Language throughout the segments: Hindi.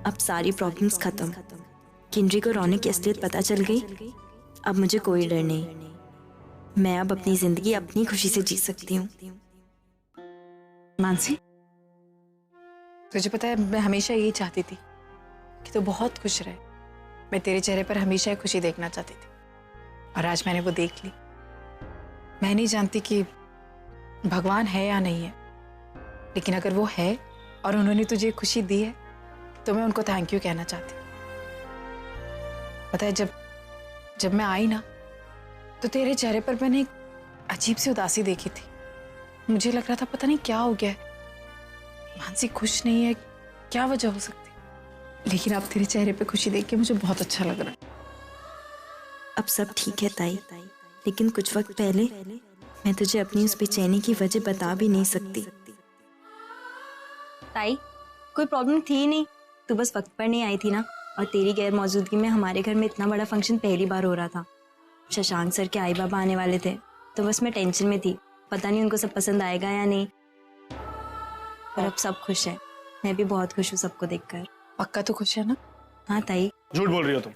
अब सारी प्रॉब्लम्स खत्म। किंडरी को रौनक की असलियत पता चल गई। अब मुझे कोई डर नहीं। मैं अब अपनी जिंदगी अपनी खुशी से जी सकती हूँ। मानसी, तुझे पता है मैं हमेशा यही चाहती थी कि तू बहुत खुश रहे। मैं तेरे चेहरे पर हमेशा खुशी देखना चाहती थी और आज मैंने वो देख ली। मैं नहीं जानती कि भगवान है या नहीं है, लेकिन अगर वो है और उन्होंने तुझे खुशी दी है तो मैं उनको थैंक यू कहना चाहती हूँ। पता है जब मैं आई ना तो तेरे चेहरे पर मैंने एक अजीब सी उदासी देखी थी। मुझे लग रहा था पता नहीं क्या हो गया है, मानसी खुश नहीं है, क्या वजह हो सकती। लेकिन अब तेरे चेहरे पे खुशी देख के मुझे बहुत अच्छा लग रहा है। अब सब ठीक है ताई, लेकिन कुछ वक्त पहले मैं तुझे अपनी उस बेचैनी की वजह बता भी नहीं सकती। ताई, कोई प्रॉब्लम थी नहीं, तू बस वक्त पर नहीं आई थी ना। और तेरी गैर मौजूदगी में हमारे घर में इतना बड़ा फंक्शन पहली बार हो रहा था। शशांक सर के आई बाबा आने वाले थे, तो बस मैं टेंशन में थी, पता नहीं उनको सब पसंद आएगा या नहीं। पर अब सब खुश है, मैं भी बहुत खुश हूँ सबको देखकर। पक्का तो खुश है ना? हाँ ताई। झूठ बोल रही हो तुम।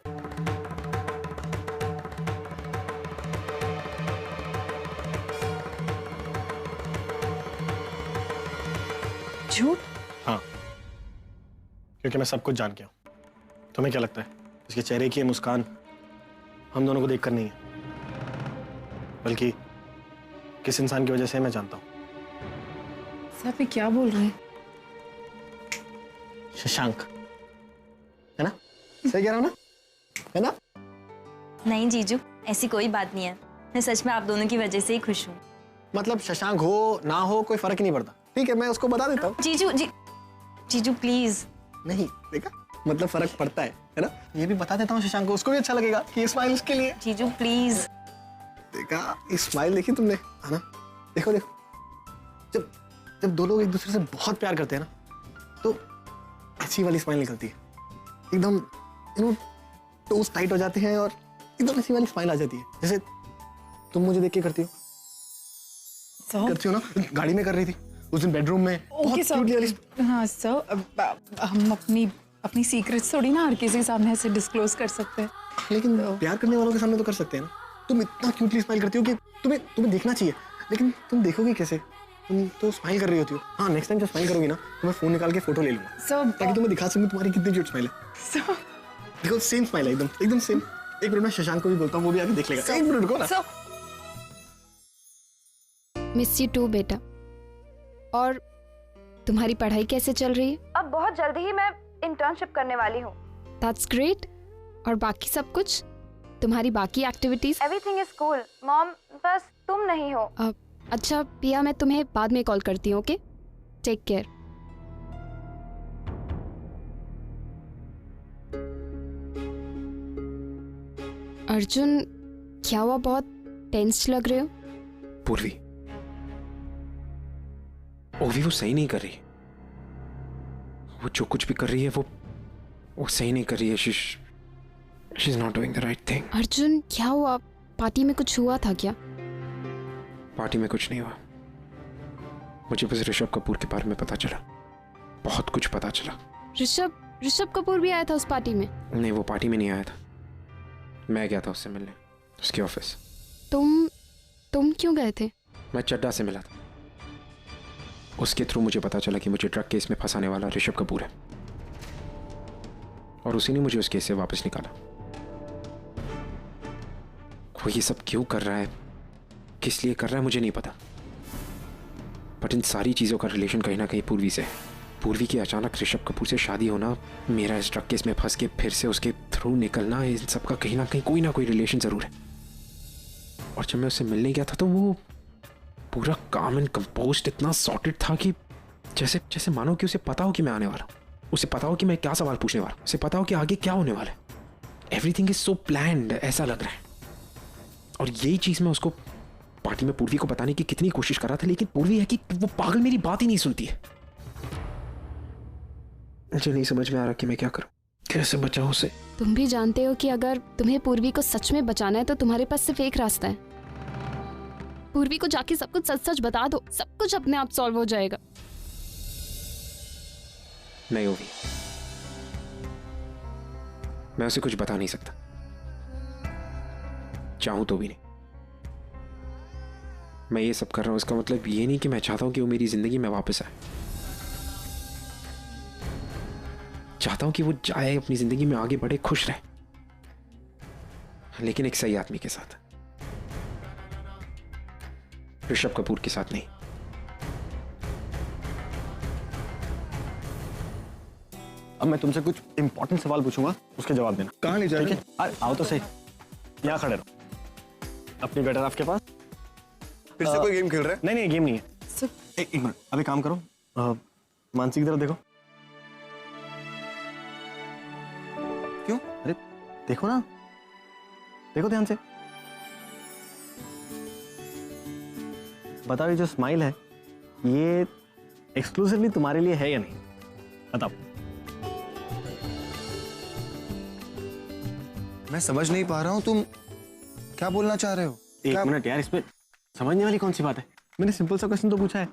झूठ? हाँ, क्योंकि मैं सब कुछ जान गया हूँ। तुम्हें क्या लगता है इसके चेहरे की मुस्कान हम दोनों को देखकर नहीं है, बल्कि किस इंसान की वजह से मैं जानता हूँ। साहब ये क्या बोल रहे हैं? शशांक, है ना? सही कह रहा हूँ ना? है ना? नहीं जीजू, ऐसी कोई बात नहीं है। मैं सच में आप दोनों की वजह से ही खुश हूँ। मतलब शशांक हो ना हो कोई फर्क नहीं पड़ता। ठीक है, मैं उसको बता देता हूँ। जीजू प्लीज। नहीं, देखा मतलब फर्क पड़ता है ना? ये भी बता देता हूँ शशांक को, उसको भी अच्छा लगेगा कि ये स्माइल उसके लिए। जीजू प्लीज। देखा, इस स्माइल देखी तुमने, है ना? देखो देखो, जब दो लोग एक दूसरे से बहुत प्यार करते हैं ना, तो ऐसी वाली स्माइल निकलती है। एकदम टोस टाइट हो जाते हैं और एकदम ऐसी वाली स्माइल आ जाती है, जैसे तुम मुझे देख के करती हो। करती हो ना? गाड़ी में कर रही थी उस दिन, बेडरूम में। बहुत क्यूटली वाली। हाँ सर, हम अपनी सीक्रेट्स थोड़ी ना हर किसी के सामने ऐसे डिस्क्लोज कर सकते हैं। लेकिन प्यार करने वालों के सामने तो कर सकते हैं ना। तुम इतना क्यूटली स्माइल करती हो कि तुम्हें देखना चाहिए, लेकिन तुम देखोगी कैसे? तुम तो स्माइल कर रही होती हो। हाँ, नेक्स्ट टाइम जब स्माइल करोगी ना तो मैं फोन निकाल के फोटो ले लूंगा, ताकि तुम्हें दिखा सकूं तुम्हारी कितनी क्यूट स्माइल है। देखो, सेम स्माइल है, एकदम सेम। एक मिनट में शशांक को भी बोलता हूँ, वो भी आके देख लेगा। एक मिनट रुको ना। मिस यू टू बेटा। और तुम्हारी पढ़ाई कैसे चल रही है? अब बहुत जल्दी ही मैं इंटर्नशिप करने वाली हूँ। That's great. और बाकी सब कुछ, तुम्हारी बाकी activities? Everything is cool mom, बस तुम नहीं हो। अच्छा पिया, मैं तुम्हें बाद में कॉल करती हूँ। Okay, take care. अर्जुन, क्या हुआ? बहुत टेंस लग रहे हो। पूर्वी, ओवी वो सही नहीं कर रही। वो जो कुछ भी कर रही है वो सही नहीं कर रही है। She's not doing the right thing. Arjun, क्या हुआ? पार्टी में कुछ हुआ था क्या? पार्टी में कुछ नहीं हुआ। मुझे बस ऋषभ कपूर के बारे में पता चला, बहुत कुछ पता चला। ऋषभ कपूर भी आया था उस पार्टी में? नहीं, वो पार्टी में नहीं आया था, मैं गया था उससे मिलने, उसके ऑफिस। तुम क्यों गए थे? मैं चड्डा से मिला था, उसके थ्रू मुझे पता चला कि मुझे ड्रग केस में फंसाने वाला ऋषभ कपूर है, और उसी ने मुझे उस केस से वापस निकाला। वो ये सब क्यों कर रहा है, किस लिए कर रहा है, मुझे नहीं पता, बट इन सारी चीज़ों का रिलेशन कहीं ना कहीं पूर्वी से है। पूर्वी की अचानक ऋषभ कपूर से शादी होना, मेरा इस ड्रग केस में फंस के फिर से उसके थ्रू निकलना, इन सब का कहीं ना कोई रिलेशन ज़रूर है। और जब मैं उससे मिलने गया था तो वो पूरा काम एंड कंपोज्ड, इतना सॉर्टेड था कि जैसे मानो कि उसे पता हो कि मैं आने वाला हूँ, उसे पता हो कि मैं क्या सवाल पूछने वाला हूँ, उसे पता हो कि आगे क्या होने वाला है। एवरीथिंग इज सो प्लान्ड, ऐसा लग रहा है। और यही चीज़ मैं उसको पार्टी में पूर्वी को बताने की कितनी कोशिश कर रहा था, लेकिन पूर्वी है कि वो पागल मेरी बात ही नहीं सुनती है। मुझे नहीं समझ में आ रहा कि मैं क्या करूं, कैसे बचाऊं उसे। तुम भी जानते हो कि अगर तुम्हें पूर्वी को सच में बचाना है तो तुम्हारे पास सिर्फ एक रास्ता है। पूर्वी को जाके सब कुछ सच बता दो, सब कुछ अपने आप सॉल्व हो जाएगा। नहीं होगी, मैं उसे कुछ बता नहीं सकता, चाहूं तो भी नहीं। मैं ये सब कर रहा हूं इसका मतलब ये नहीं कि मैं चाहता हूं कि वो मेरी जिंदगी में वापस आए। चाहता हूं कि वो जाए, अपनी जिंदगी में आगे बढ़े, खुश रहे, लेकिन एक सही आदमी के साथ, ऋषभ कपूर के साथ नहीं। अब मैं तुमसे कुछ इंपॉर्टेंट सवाल पूछूंगा, उसके जवाब देना। कहाँ ले जा ठीक रहे है? अरे आओ तो सही, यहाँ खड़े रहो। अपनी गटर आपके पास? फिर से कोई गेम खेल रहा है? नहीं नहीं, गेम नहीं है। एक मिनट, अभी काम करो। मानसी की तरफ देखो। क्यों? अरे देखो ना, देखो ध्यान से। बताओ, ये जो स्माइल है ये एक्सक्लूसिवली तुम्हारे लिए है या नहीं? बताओ। मैं समझ नहीं पा रहा हूँ, तुम क्या बोलना चाह रहे हो? एक क्या? मिनट यार, इसमें समझने वाली कौन सी बात है? मैंने सिंपल सा क्वेश्चन तो पूछा है।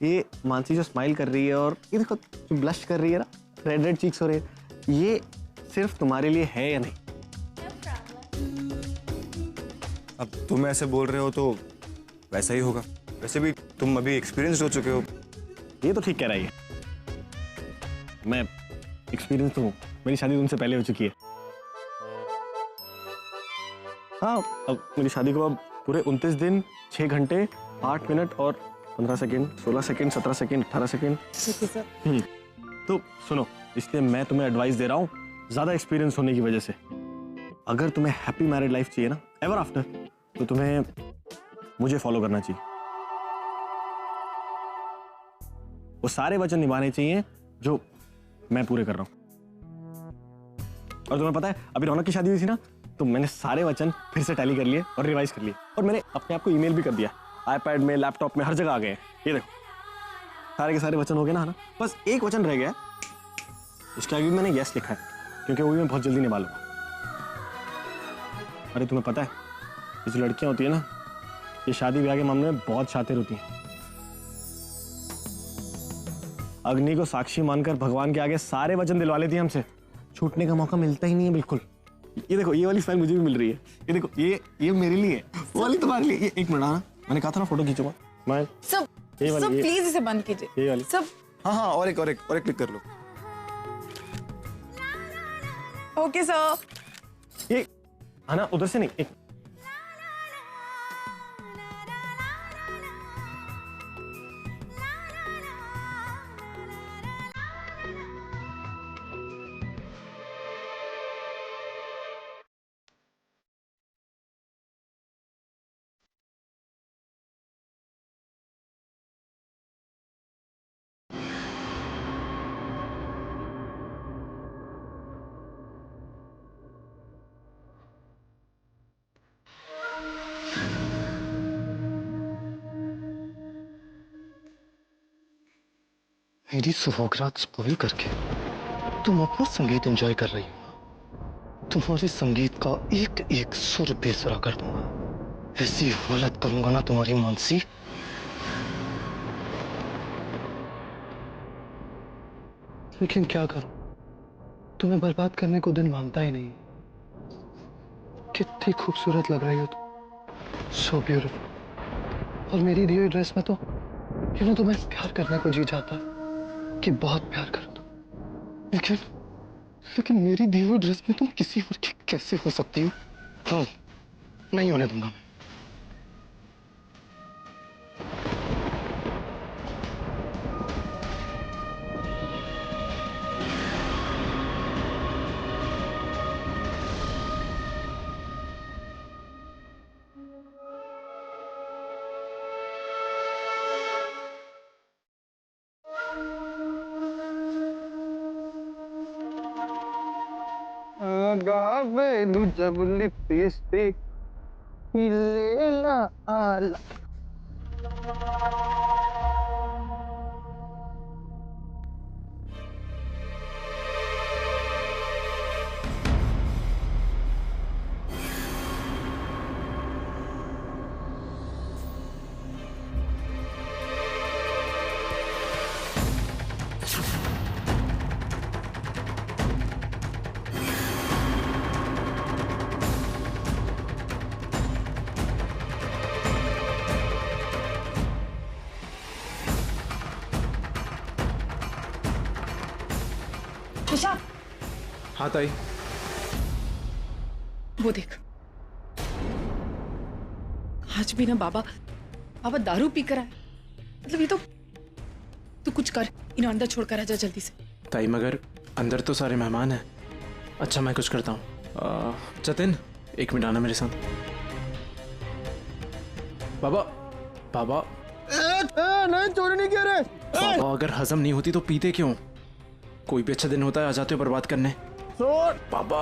ये मानसी जो स्माइल कर रही है और ये देखो जो ब्लश कर रही है ना, रेड रेड चीक्स हो रहे हैं, ये सिर्फ तुम्हारे लिए है या नहीं? अब तुम ऐसे बोल रहे हो तो वैसा ही होगा। वैसे भी तुम अभी एक्सपीरियंस हो चुके हो। ये तो ठीक कह रही है। मैं एक्सपीरियंस तो हूँ, मेरी शादी तुमसे पहले हो चुकी है। हाँ, अब मेरी शादी को अब पूरे 29 दिन 6 घंटे 8 मिनट और 15 सेकेंड 16 सेकेंड 17 सेकेंड 18 सेकेंड। तो सुनो, इसलिए मैं तुम्हें एडवाइस दे रहा हूँ ज्यादा एक्सपीरियंस होने की वजह से। अगर तुम्हें हैप्पी मैरिड लाइफ चाहिए ना, एवर आफ्टर, तो तुम्हें मुझे फॉलो करना चाहिए। वो सारे वचन निभाने चाहिए जो मैं पूरे कर रहा हूं। और तुम्हें पता है, अभी रौनक की शादी हुई थी ना, तो मैंने सारे वचन फिर से टैली कर लिए और रिवाइज कर लिए, और मैंने अपने आप को ईमेल भी कर दिया। आईपैड में, लैपटॉप में, हर जगह आ गए हैं। ये देखो, सारे के सारे वचन हो गए ना। बस एक वचन रह गया, उसके आगे भी मैंने यस लिखा है, क्योंकि वो भी मैं बहुत जल्दी निभा लूंगा। अरे तुम्हें पता है, ये जो लड़कियां होती है ना, ये शादी ब्याह के मामले में बहुत शातिर होती हैं। अग्नि को साक्षी मानकर भगवान के आगे सारे वचन दिलवा लेती है हमसे। छूटने का मौका मिलता ही नहीं है बिल्कुल। ये देखो, ये वाली स्माइल मुझे भी मिल रही है। ये देखो, ये मेरे लिए है, वो वाली तुम्हारे लिए। ये एक मिनट, हाँ मैंने कहा था ना फोटो खींचूंगा मैं। सब प्लीज इसे बंद कीजिए। ये वाली सब हाँ, और एक क्लिक कर लो। Okay sir. ये हाँ ना, उधर से नहीं, एक मेरी सुहागरात स्पॉइल करके तुम अपना संगीत एंजॉय कर रही हो। तुम्हारे संगीत का एक एक सुर बेसुरा कर दूंगा। ऐसी हालत करूंगा ना तुम्हारी मानसी, लेकिन क्या करूं, तुम्हें बर्बाद करने को दिन मांगता ही नहीं। कितनी खूबसूरत लग रही हो तुम, सो ब्यूटीफुल। और मेरी दी हुई ड्रेस में तो तुम्हें प्यार करने को जी चाहता है कि बहुत प्यार करो तुम, लेकिन मेरी दी हुई ड्रेस में तुम किसी और की कैसे हो सकती हो? हाँ, नहीं होने दूंगा मैं। गावे जब लिपस्टिक लेला आला। हाँ ताई। वो देख, आज भी ना बाबा दारू पी कर आए। मतलब ये तो, तू कुछ कर, इन्हें अंदर छोड़कर आ जा जल्दी से। ताई मगर अंदर तो सारे मेहमान हैं। अच्छा मैं कुछ करता हूँ। जतिन 1 मिनट आना मेरे साथ। बाबा बाबा नहीं, चोरी नहीं किया रे। बाबा अगर हजम नहीं होती तो पीते क्यों? कोई भी अच्छा दिन होता है आ जाते हो बर्बाद करने। बाबा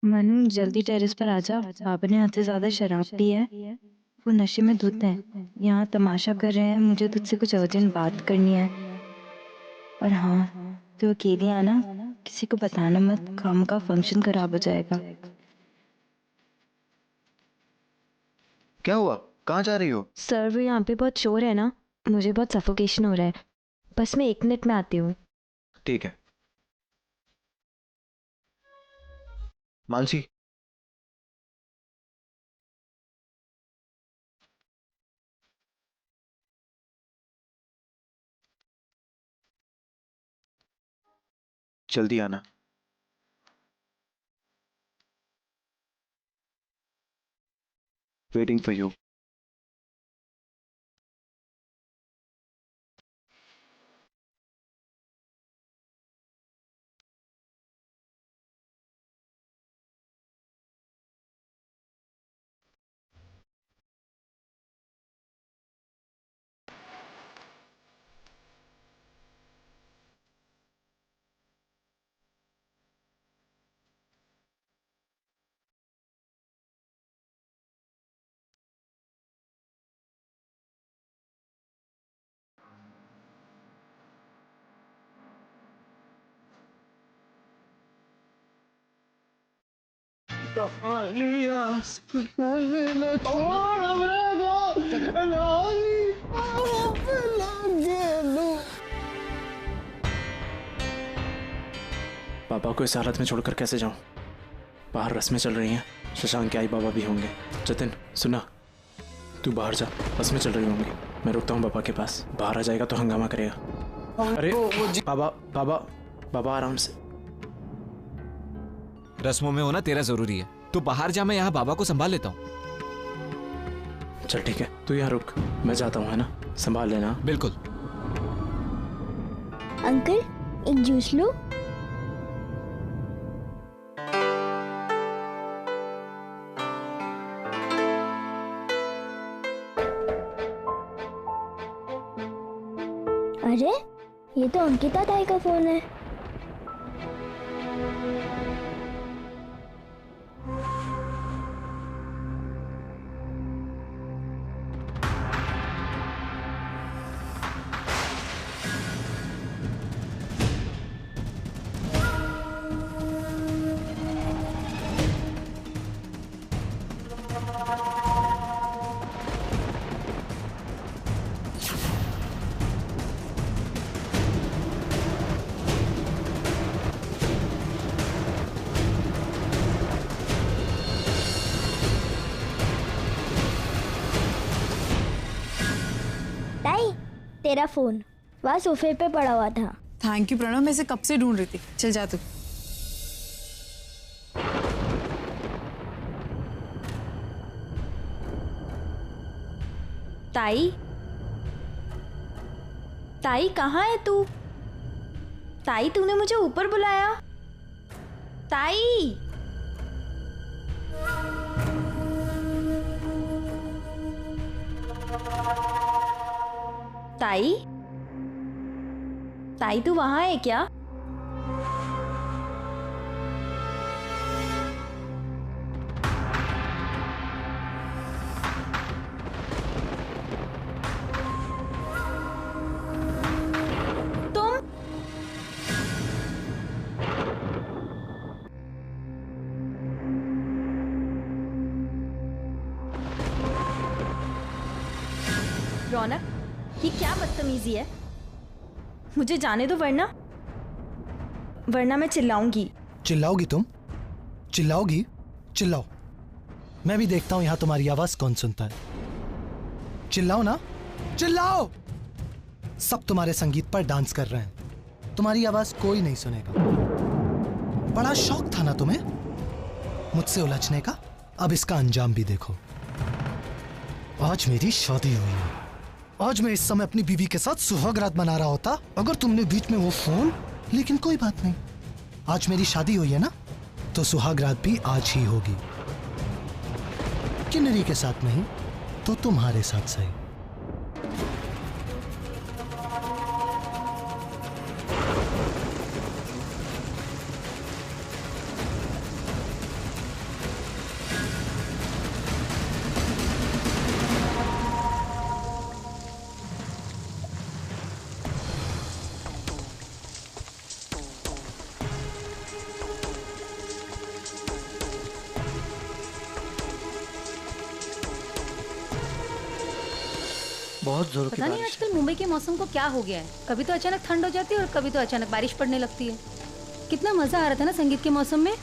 मनु जल्दी टेरेस पर आ जा। पापा ने हद से ज्यादा शराब पी है, वो नशे में धुत हैं। यहाँ तमाशा कर रहे हैं, मुझे तुझसे कुछ अर्जेंट बात करनी है। और हाँ, तू अकेली आना, किसी को बताना मत, काम का फंक्शन खराब हो जाएगा। क्या हुआ? कहाँ जा रही हो? सर वो यहाँ पे बहुत शोर है ना, मुझे बहुत सफोकेशन हो रहा है। बस मैं 1 मिनट में आती हूँ। ठीक है। मानसी, जल्दी आना। Waiting for you. पापा को इस हालत में छोड़कर कैसे जाऊं? बाहर रस्में चल रही हैं, शशांक के आई बाबा भी होंगे। जतिन सुना, तू बाहर जा, रस्में चल रही होंगी। मैं रुकता हूँ पापा के पास, बाहर आ जाएगा तो हंगामा करेगा। अरे बाबा बाबा बाबा आराम से। रस्मों में होना तेरा जरूरी है, तू बाहर जा, मैं यहाँ बाबा को संभाल लेता हूँ। चल ठीक है, तू यहाँ रुक, मैं जाता हूँ, है ना? संभाल लेना। बिल्कुल। अंकल एक जूस लो। अरे ये तो अंकिता ताई का फोन है। तेरा फोन वहाँ सोफे पे पड़ा हुआ था। थैंक यू प्रणव, मैं इसे कब से ढूंढ रही थी। चल जा तू। ताई, ताई कहाँ है तू? ताई तूने मुझे ऊपर बुलाया? ताई, ताई, ताई तू वहां है क्या? तुम रौनक, ये क्या बदतमीजी है? मुझे जाने दो वरना मैं चिल्लाऊंगी। चिल्लाओगी तुम? चिल्लाओगी? चिल्लाओ। मैं भी देखता हूं यहां तुम्हारी आवाज कौन सुनता है। चिल्लाओ ना, चिल्लाओ। सब तुम्हारे संगीत पर डांस कर रहे हैं, तुम्हारी आवाज कोई नहीं सुनेगा। बड़ा शौक था ना तुम्हें मुझसे उलझने का, अब इसका अंजाम भी देखो। आज मेरी शादी हुई है, आज मैं इस समय अपनी बीवी के साथ सुहागरात मना रहा होता अगर तुमने बीच में वो फोन। लेकिन कोई बात नहीं, आज मेरी शादी हुई है ना, तो सुहागरात भी आज ही होगी। किन्नरी के साथ नहीं तो तुम्हारे साथ सही। बहुत जोर की पता नहीं बारिश आजकल मुंबई के मौसम को क्या हो गया है, कभी तो अचानक ठंड हो जाती है और कभी तो अचानक बारिश पड़ने लगती है। कितना मजा आ रहा था ना संगीत के मौसम में।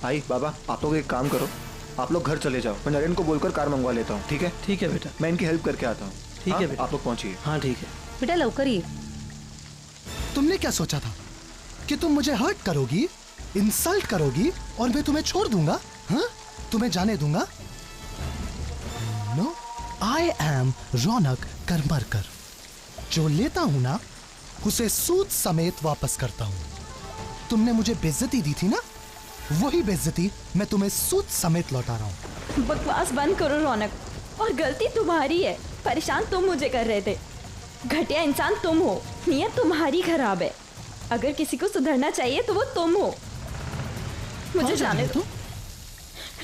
भाई बाबा, आप लोग एक काम करो, आप लोग घर चले जाओ, मैं नरेन को बोलकर कार मंगवा लेता हूँ। ठीक है? ठीक है बेटा, मैं इनकी हेल्प करके आता हूँ। ठीक है बेटा। आप लोग पहुंचिए। हाँ ठीक है बेटा लवकर ही। तुमने क्या सोचा था कि तुम मुझे हर्ट करोगी, इंसल्ट करोगी और मैं तुम्हें छोड़ दूंगा? हाँ, तुम्हें जाने दूंगा? नो, आई एम रौनक करमरकर। जो लेता हूं ना उसे सूद समेत वापस करता हूं। तुमने मुझे बेइज्जती दी थी ना, वही बेइज्जती मैं तुम्हें सूद समेत लौटा रहा हूं। बकवास बंद करो रौनक, और गलती तुम्हारी है। परेशान तुम मुझे कर रहे थे। घटिया इंसान तुम हो, नीयत तुम्हारी खराब है। अगर किसी को सुधरना चाहिए तो वो तुम हो। मुझे जाने दो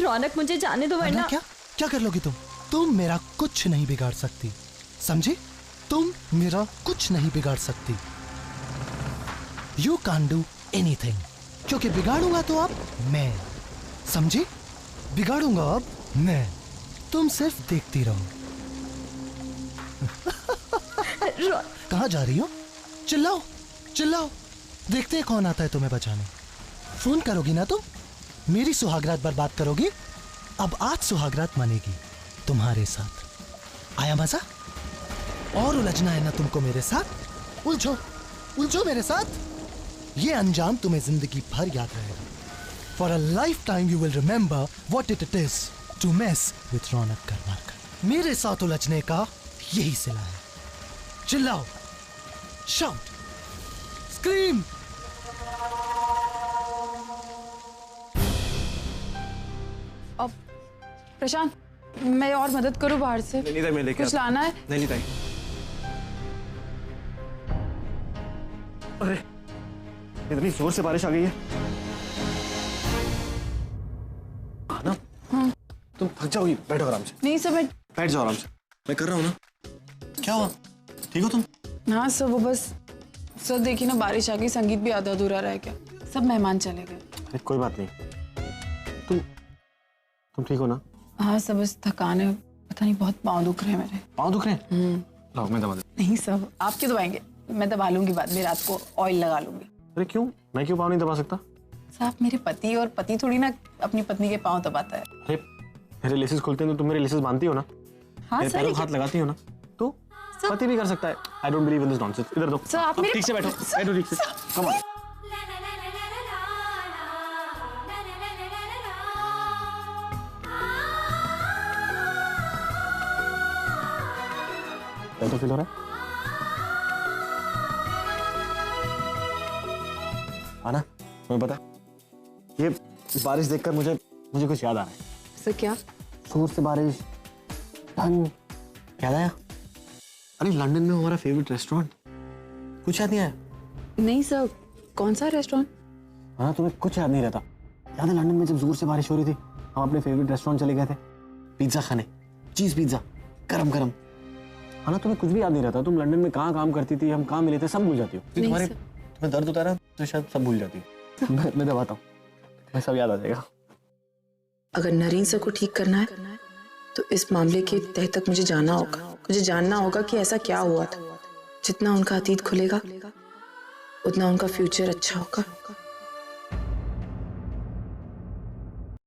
रौनक, मुझे जाने दो वरना। क्या क्या कर लोगी तुम? तुम मेरा कुछ नहीं बिगाड़ सकती, समझी? तुम मेरा कुछ नहीं बिगाड़ सकती। You can't do anything, क्योंकि बिगाड़ूंगा तो अब मैं, समझी? बिगाड़ूंगा अब मैं, तुम सिर्फ देखती रहो। कहाँ जा रही हो? चिल्लाओ चिल्लाओ, देखते हैं कौन आता है तुम्हें बचाने। फोन करोगी ना तुम? मेरी सुहागरात बर्बाद करोगी? अब आज सुहागरात मनेगी तुम्हारे साथ। आया मजा? और उलझना है ना तुमको मेरे साथ? उलझो उलझो मेरे साथ। ये अंजाम तुम्हें जिंदगी भर याद रहेगा। For a lifetime you will remember what it is to mess with Raunak Karmarkar. मेरे साथ उलझने का यही सिला है। चिल्लाओ, शाउट, स्क्रीम। अब प्रशांत, मैं और मदद करूं बाहर से? नहीं ताई, मैं लेके कुछ लाना है? नहीं ताई। अरे इतनी जोर से बारिश आ गई है। आना, हाँ। तुम थक जाओगी, बैठो आराम से। नहीं सब बैठ जाओ आराम से, मैं कर रहा हूँ ना। क्या हुआ, ठीक हो तुम? हाँ सब, वो बस सर देखिए ना, बारिश आ गई, संगीत भी आधा अधूरा रह गया, सब मेहमान चले गए। अरे कोई बात नहीं, तुम ठीक हो ना? हाँ सब, बस थकान है, पता नहीं बहुत पाँव दुख रहे हैं मेरे। पाँव दुख रहे हैं? लाओ मैं दबा देता। नहीं सब, आप क्यों दबाएंगे? मैं दबा लूंगी बाद में, रात को ऑयल लगा लूंगी। अरे क्यों, मैं क्यों पाँव नहीं दबा सकता? साहब मेरे पति, और पति थोड़ी ना अपनी पत्नी के पाँव दबाता है। अरे मेरे लेसेस खुलते हैं तो तुम मेरे लेसेस बांधती हो ना? हाँ मेरे सर, पैरों को हाथ लगाती हो ना, तो पति भी कर सकता है। I don't believe in this nonsense. इधर दो। सर आप मेरे ठीक से बैठो, बैठो ठीक से। Come on. तो फील हो रहा है? आना, तुम्हें पता है ये बारिश देखकर मुझे कुछ याद आ रहा है। सर क्या? जोर से बारिश, ठंड, याद आया? अरे लंदन में हमारा फेवरेट रेस्टोरेंट, कुछ याद नहीं आया? नहीं सर, कौन सा रेस्टोरेंट? हाँ तुम्हें कुछ याद नहीं रहता? याद है लंदन में जब जोर से बारिश हो रही थी, हम अपने फेवरेट रेस्टोरेंट चले गए थे पिज्जा खाने, चीज पिज्जा, गरम गरम। हाँ ना, तुम्हें कुछ भी याद नहीं रहता? तुम लंदन में कहाँ काम करती थी, हम कहाँ मिले थे, सब भूल जाती हो। तुम्हें दर्द होता है ना तो शायद सब भूल जाती हो। मैं दबाता हूँ, तुम्हें सब याद आ जाएगा। अगर नरीन सर को ठीक करना है तो इस मामले के तह तक मुझे जाना होगा। मुझे जानना होगा कि ऐसा क्या हुआ था। जितना उनका अतीत खुलेगा उतना उनका फ्यूचर अच्छा होगा।